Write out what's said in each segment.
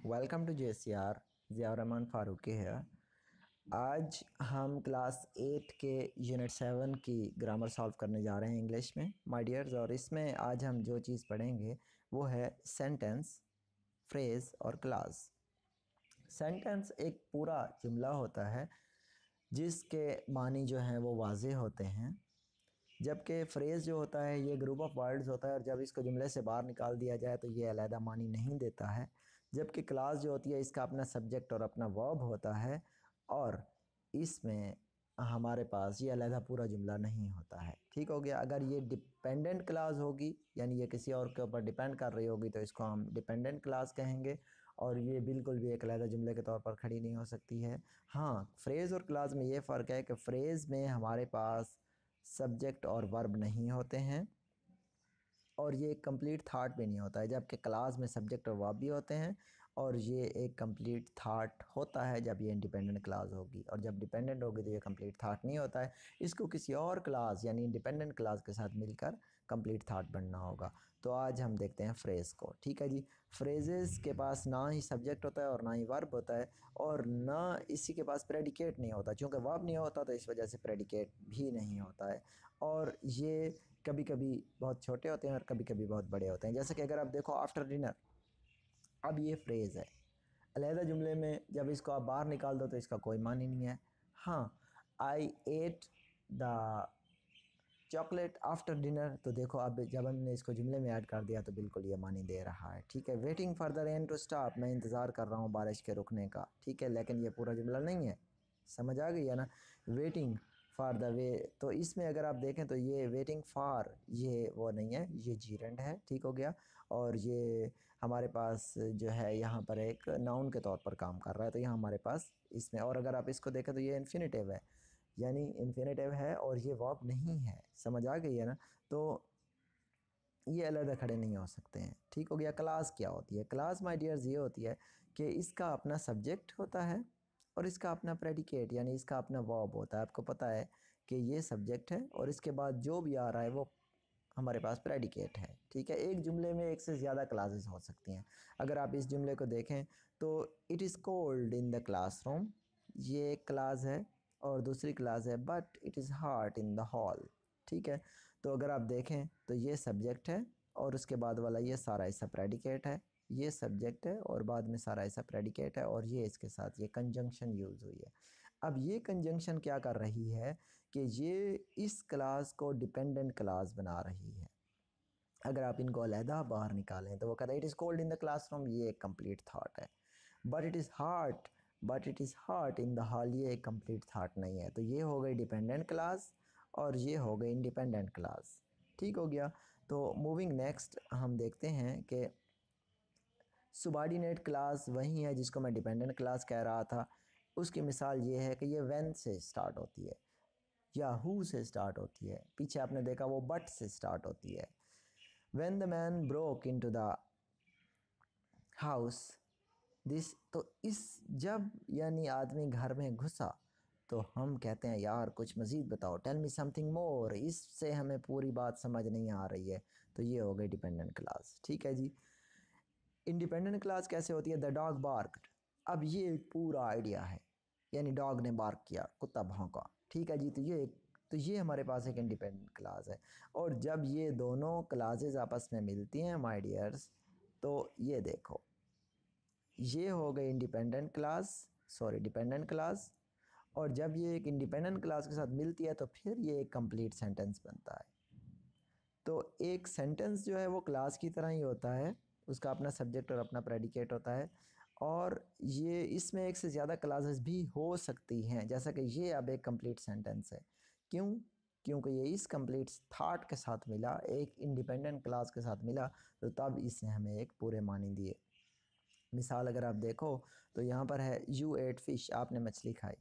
Welcome to JCR। Zia Rahman Farooqui है। आज हम क्लास 8 के यूनिट 7 की ग्रामर सॉल्व करने जा रहे हैं इंग्लिश में माय डियर्स। और इसमें आज हम जो चीज़ पढ़ेंगे वो है सेंटेंस, फ्रेज़ और क्लास। सेंटेंस एक पूरा जुमला होता है जिसके मानी जो हैं वो वाज़े होते हैं, जबकि फ्रेज़ जो होता है ये ग्रुप ऑफ वर्ड्स होता है और जब इसको जुमले से बाहर निकाल दिया जाए तो ये अलहदा मानी नहीं देता है। जबकि क्लास जो होती है इसका अपना सब्जेक्ट और अपना वर्ब होता है और इसमें हमारे पास ये अलहदा पूरा जुमला नहीं होता है। ठीक हो गया। अगर ये डिपेंडेंट क्लास होगी यानी ये किसी और के ऊपर डिपेंड कर रही होगी तो इसको हम डिपेंडेंट क्लास कहेंगे और ये बिल्कुल भी एक अलहदा जुमले के तौर पर खड़ी नहीं हो सकती है। हाँ, फ्रेज़ और क्लास में ये फ़र्क है कि फ्रेज़ में हमारे पास सब्जेक्ट और वर्ब नहीं होते हैं और ये एक कंप्लीट थाट भी नहीं होता है, जबकि क्लास में सब्जेक्ट और वर्ब भी होते हैं और ये एक कंप्लीट थाट होता है जब ये इंडिपेंडेंट क्लास होगी। और जब डिपेंडेंट होगी तो ये कंप्लीट थाट नहीं होता है, इसको किसी और क्लास यानी इंडिपेंडेंट क्लास के साथ मिलकर कंप्लीट थाट बनना होगा। तो आज हम देखते हैं फ्रेज़ को। ठीक है जी। फ्रेजेस के पास ना ही सब्जेक्ट होता है और ना ही वर्ब होता है और ना इसी के पास प्रेडिकेट नहीं होता। चूँकि वर्ब नहीं होता तो इस वजह से प्रेडिकेट भी नहीं होता है और ये कभी कभी बहुत छोटे होते हैं और कभी कभी बहुत बड़े होते हैं। जैसे कि अगर आप देखो आफ्टर डिनर, अब ये फ्रेज़ है अलहदा जुमले में, जब इसको आप बाहर निकाल दो तो इसका कोई मानी नहीं है। हाँ, I ate the chocolate after dinner, तो देखो अब जब हमने इसको जुमले में ऐड कर दिया तो बिल्कुल ये मानी दे रहा है। ठीक है। Waiting for the rain to stop, मैं इंतज़ार कर रहा हूँ बारिश के रुकने का। ठीक है, लेकिन ये पूरा जुमला नहीं है। समझ आ गई है ना। वेटिंग फॉर द वे, तो इसमें अगर आप देखें तो ये वेटिंग फॉर ये वो नहीं है, ये जीरेंड है। ठीक हो गया। और ये हमारे पास जो है यहाँ पर एक नाउन के तौर पर काम कर रहा है, तो यहाँ हमारे पास इसमें, और अगर आप इसको देखें तो ये इन्फिनेटिव है यानी इन्फिनेटिव है और ये वर्ब नहीं है। समझ आ गई है ना। तो ये अलग खड़े नहीं हो सकते हैं। ठीक हो गया। क्लास क्या होती है? क्लास माय डियर्स ये होती है कि इसका अपना सब्जेक्ट होता है और इसका अपना प्रेडिकेट यानी इसका अपना वर्ब होता है। आपको पता है कि ये सब्जेक्ट है और इसके बाद जो भी आ रहा है वो हमारे पास प्रेडिकेट है। ठीक है। एक जुमले में एक से ज़्यादा क्लासेस हो सकती हैं। अगर आप इस जुमले को देखें तो it is cold in the classroom, ये एक क्लास है और दूसरी क्लास है but it is hot in the hall. ठीक है। तो अगर आप देखें तो ये सब्जेक्ट है और उसके बाद वाला ये सारा ऐसा प्रेडिकेट है, ये सब्जेक्ट है और बाद में सारा ऐसा प्रेडिकेट है और ये इसके साथ ये कंजंक्शन यूज़ हुई है। अब ये कंजंक्शन क्या कर रही है कि ये इस क्लास को डिपेंडेंट क्लास बना रही है। अगर आप इनको अलहदा बाहर निकालें तो वो कहता है it is cold in the classroom, ये एक कंप्लीट थाट है। But it is hot in the hall, ये एक कंप्लीट थाट नहीं है। तो ये हो गई डिपेंडेंट क्लास और ये हो गई इंडिपेंडेंट क्लास। ठीक हो गया। तो मूविंग नेक्स्ट हम देखते हैं कि सुबार्डिनेट क्लास वही है जिसको मैं डिपेंडेंट क्लास कह रहा था। उसकी मिसाल ये है कि ये व्हेन से स्टार्ट होती है या हु से स्टार्ट होती है। पीछे आपने देखा वो बट से स्टार्ट होती है। When the man broke into the house, this, तो इस जब यानी आदमी घर में घुसा तो हम कहते हैं यार कुछ मज़ीद बताओ, टेल मी समथिंग मोर, इससे हमें पूरी बात समझ नहीं आ रही है। तो ये हो गई डिपेंडेंट क्लास। ठीक है जी। इंडिपेंडेंट क्लास कैसे होती है? द डॉग बार्क्ड, अब ये एक पूरा आइडिया है यानी डॉग ने बार्क किया, कुत्ता भौंका। ठीक है जी। तो ये हमारे पास एक इंडिपेंडेंट क्लास है और जब ये दोनों क्लासेस आपस में मिलती हैं माय डियर्स तो ये देखो ये हो गई independent class, sorry dependent class, और जब ये एक इंडिपेंडेंट क्लास के साथ मिलती है तो फिर ये एक कंप्लीट सेंटेंस बनता है। तो एक सेंटेंस जो है वो क्लास की तरह ही होता है, उसका अपना सब्जेक्ट और अपना प्रेडिकेट होता है और ये इसमें एक से ज़्यादा क्लासेस भी हो सकती हैं, जैसा कि ये अब एक कंप्लीट सेंटेंस है। क्यों? क्योंकि ये इस कंप्लीट थाट के साथ मिला, एक इंडिपेंडेंट क्लास के साथ मिला, तो तब इसने हमें एक पूरे मानी दिए। मिसाल अगर आप देखो तो यहाँ पर है यू एट फिश, आपने मछली खाई।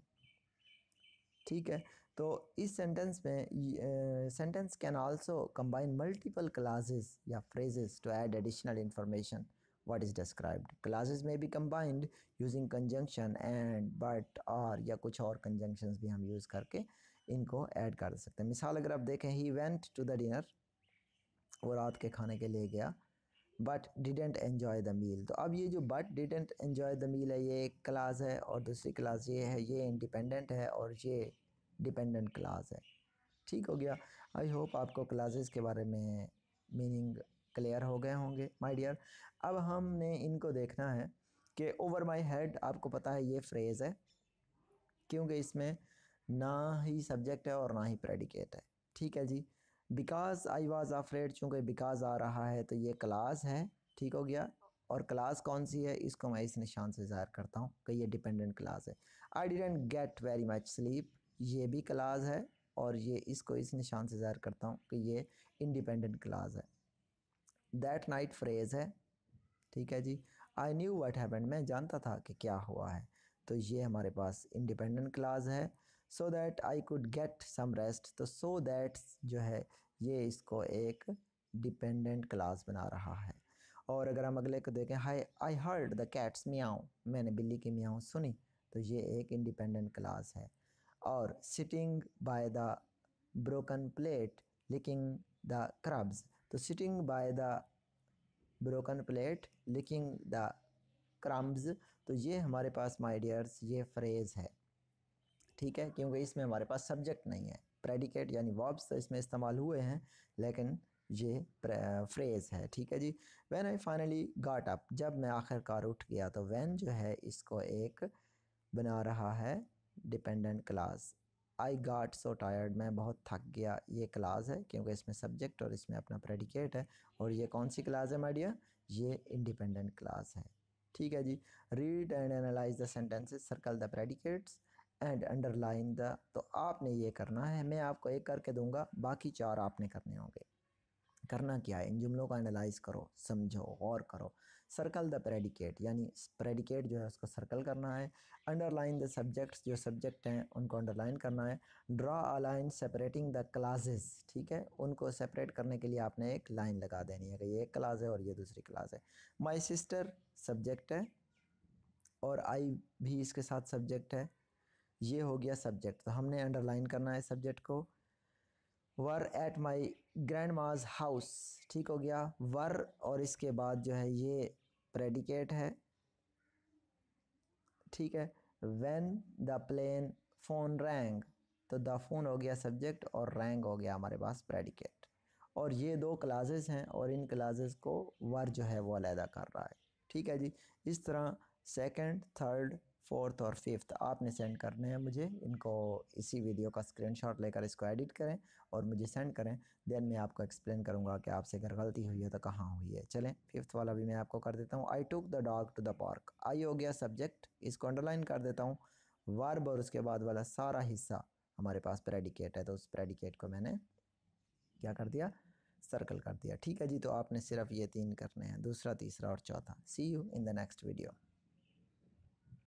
ठीक है। तो इस सेंटेंस में sentence can also combine multiple clauses या phrases to add additional information what is described. Clauses में be combined using conjunction and but और या कुछ और कंजंक्शंस भी हम यूज़ करके इनको ऐड कर सकते हैं। मिसाल अगर आप देखें he went to the dinner, वो रात के खाने के लिए गया। But didn't enjoy the meal. तो अब ये जो but didn't enjoy the meal है ये एक क्लास है, और दूसरी क्लास ये है, ये इंडिपेंडेंट है और ये डिपेंडेंट क्लास है। ठीक हो गया। आई होप आपको क्लासेस के बारे में मीनिंग क्लियर हो गए होंगे माय डियर। अब हमने इनको देखना है कि ओवर माय हेड, आपको पता है ये फ्रेज़ है क्योंकि इसमें ना ही सब्जेक्ट है और ना ही प्रेडिकेट है। ठीक है जी। बिकॉज आई वॉज अफ्रेड, चूँकि बिकॉज आ रहा है तो ये क्लास है। ठीक हो गया। और क्लास कौन सी है, इसको मैं इस निशान से ज़ाहिर करता हूँ कि ये डिपेंडेंट क्लास है। I didn't get very much sleep, ये भी क्लास है, और ये इसको इस निशान से ज़ाहिर करता हूँ कि ये इंडिपेंडेंट क्लास है। दैट नाइट फ्रेज़ है। ठीक है जी। आई न्यू व्हाट हैपेंड, मैं जानता था कि क्या हुआ है, तो ये हमारे पास इंडिपेंडेंट क्लास है। So that I could get some rest, तो सो दैट जो है ये इसको एक डिपेंडेंट क्लास बना रहा है। और अगर हम अगले को देखें, high I heard the cats Miao, मैंने बिल्ली की मियाओ सुनी, तो ये एक इंडिपेंडेंट क्लास है। और sitting by the broken plate licking the crumbs, तो sitting by the broken plate licking the crumbs, तो ये हमारे पास माय डियर्स ये फ्रेज़ है। ठीक है, क्योंकि इसमें हमारे पास सब्जेक्ट नहीं है। प्रेडिकेट यानी वर्ब्स तो इसमें इस्तेमाल हुए हैं, लेकिन ये फ्रेज़ है। ठीक है जी। When I finally got up, जब मैं आखिरकार उठ गया, तो व्हेन जो है इसको एक बना रहा है dependent class. I got so tired, मैं बहुत थक गया, ये क्लास है क्योंकि इसमें सब्जेक्ट और इसमें अपना प्रेडिकेट है। और ये कौन सी क्लास है माय डियर, ये इंडिपेंडेंट क्लास है। ठीक है जी। Read and analyse the sentences, circle the predicates and underline the, तो आपने ये करना है, मैं आपको एक करके दूंगा, बाकी 4 आपने करने होंगे। करना क्या है, इन जुमलों का एनालाइज करो, समझो और करो। सर्कल द प्रेडिकेट, यानी प्रेडिकेट जो है उसको सर्कल करना है। अंडरलाइन द सब्जेक्ट्स, जो सब्जेक्ट हैं उनको अंडरलाइन करना है। Draw a line separating the classes, ठीक है, उनको सेपरेट करने के लिए आपने एक लाइन लगा देनी है कि ये एक क्लास है और ये दूसरी क्लास है। माई सिस्टर सब्जेक्ट है और आई भी इसके साथ सब्जेक्ट है, ये हो गया सब्जेक्ट, तो हमने अंडरलाइन करना है सब्जेक्ट को। वर एट माई ग्रैंड माज हाउस, ठीक हो गया, वर और इसके बाद जो है ये प्रेडिकेट है। ठीक है। When the plane phone rang, तो द फोन हो गया सब्जेक्ट और रैंग हो गया हमारे पास प्रेडिकेट। और ये 2 क्लासेस हैं और इन क्लासेस को वर जो है वो अलहदा कर रहा है। ठीक है जी। इस तरह सेकंड, थर्ड, फोर्थ और फिफ्थ आपने सेंड करने हैं मुझे, इनको इसी वीडियो का स्क्रीनशॉट लेकर इसको एडिट करें और मुझे सेंड करें। देन मैं आपको एक्सप्लेन करूंगा कि आपसे अगर गलती हुई है तो कहाँ हुई है। चलें, फिफ्थ वाला भी मैं आपको कर देता हूँ। I took the dog to the park, I हो गया सब्जेक्ट, इसको अंडरलाइन कर देता हूँ। वर्ब और उसके बाद वाला सारा हिस्सा हमारे पास प्रेडिकेट है, तो उस प्रेडिकेट को मैंने क्या कर दिया, सर्कल कर दिया। ठीक है जी। तो आपने सिर्फ ये 3 करने हैं, दूसरा, तीसरा और चौथा। See you in the next video.